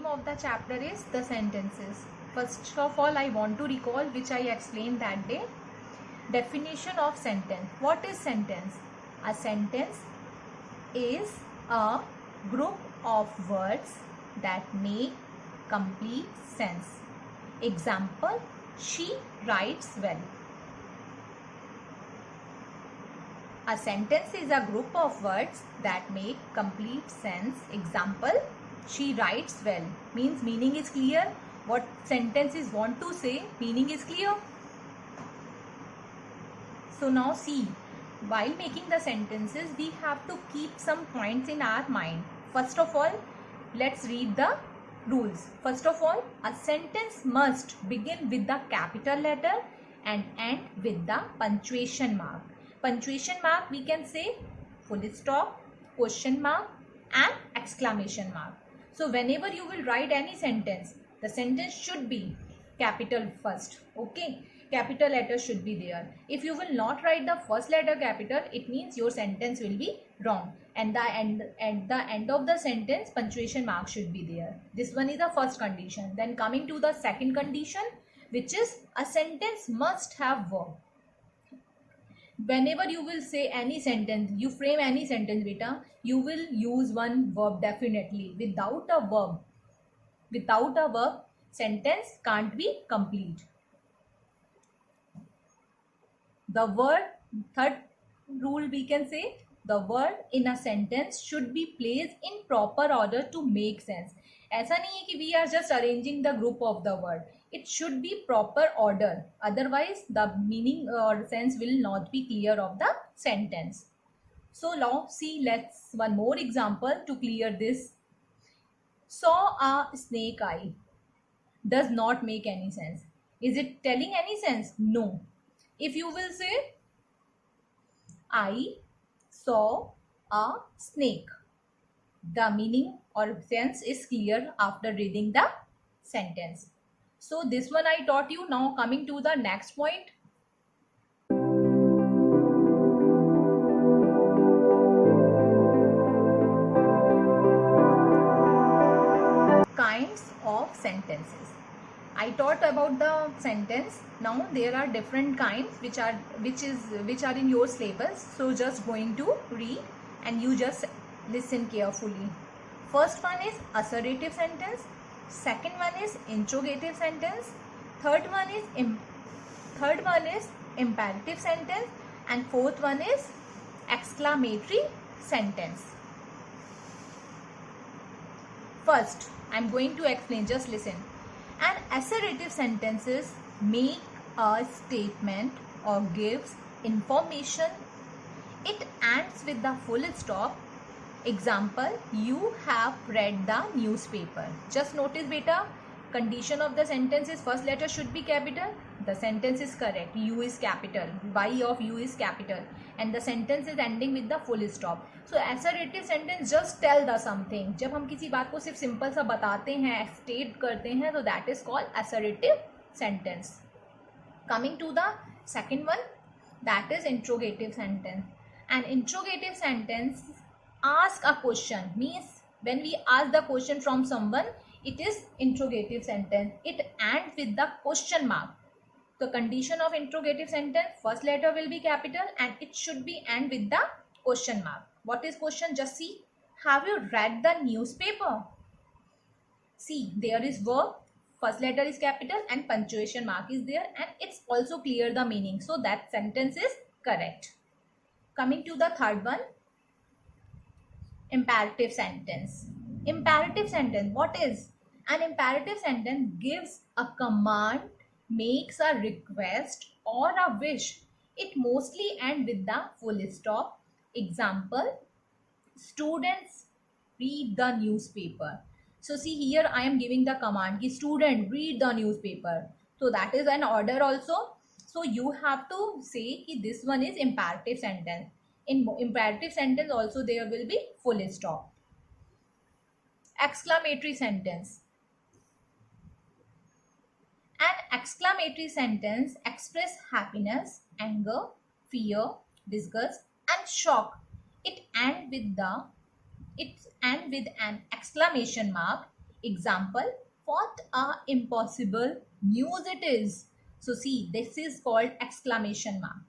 name of the chapter is the sentences. First of all, I want to recall which I explained that day. Definition of sentence. What is sentence? A sentence is a group of words that make complete sense. Example, she writes well. A sentence is a group of words that make complete sense. Example, she writes well. Means meaning is clear. What sentences want to say, meaning is clear. So now see, while making the sentences, we have to keep some points in our mind. First of all, let's read the rules. First of all, a sentence must begin with the capital letter and end with the punctuation mark. Punctuation mark we can say full stop, question mark and exclamation mark. So whenever you will write any sentence, the sentence should be capital first. Okay, capital letter should be there. If you will not write the first letter capital, it means your sentence will be wrong, and at the end of the sentence punctuation mark should be there. This one is the first condition. Then coming to the second condition, which is a sentence must have verb. Whenever you will say any sentence, you frame any sentence beta, you will use one verb definitely. Without a verb, sentence can't be complete. The word, third rule we can say, the word in a sentence should be placed in proper order to make sense. ऐसा नहीं है कि we are just arranging the group of the word. It should be proper order. Otherwise, the meaning or sense will not be clear of the sentence. So now see, let's one more example to clear this. Saw a snake eye. Does not make any sense. Is it telling any sense? No. If you will say, I saw a snake, the meaning or sense is clear after reading the sentence. So this one I taught you. Now coming to the next point. Kinds of sentences. I taught about the sentence. Now there are different kinds which are in your syllabus. So just going to read and you just listen carefully. First one is assertive sentence. Second one is interrogative sentence. Third one is imperative sentence, and fourth one is exclamatory sentence. First, I am going to explain. Just listen. An assertive sentences make a statement or gives information. It ends with the full stop. Example, you have read the newspaper. Just notice beta, condition of the sentence is first letter should be capital. The sentence is correct. U is capital. Y of U is capital. And the sentence is ending with the full stop. So assertive sentence just tell the something. जब हम किसी बात को सिर्फ simple सा बताते हैं, state करते हैं, तो that is called assertive sentence. Coming to the second one, that is interrogative sentence. An interrogative sentence ask a question, means when we ask the question from someone, it is interrogative sentence. It ends with the question mark. The condition of interrogative sentence, first letter will be capital and it should be end with the question mark. What is question? Just see. Have you read the newspaper? See, there is verb, first letter is capital and punctuation mark is there, and it's also clear the meaning. So that sentence is correct. Coming to the third one, imperative sentence. Imperative sentence, what is? An imperative sentence gives a command, makes a request or a wish. It mostly ends with the full stop. Example, students read the newspaper. So see, here I am giving the command ki student read the newspaper. So that is an order also. So you have to say ki this one is imperative sentence. In imperative sentence also there will be full stop. Exclamatory sentence. An exclamatory sentence express happiness, anger, fear, disgust and shock. It ends with an exclamation mark. Example, what a impossible news it is. So see, this is called exclamation mark.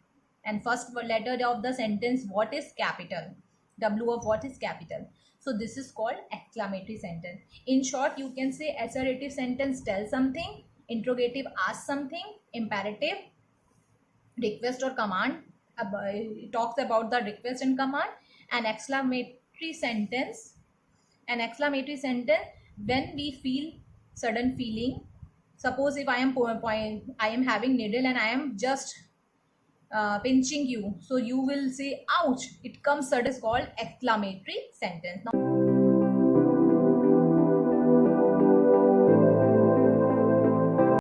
And first letter of the sentence, what is capital? W of what is capital? So this is called exclamatory sentence. In short, you can say assertive sentence tell something, interrogative ask something, imperative request or command talks about the request and command, and exclamatory sentence when we feel sudden feeling. Suppose if I am I am having needle and I am just pinching you, so you will say ouch, it comes sudden, is called exclamatory sentence. Now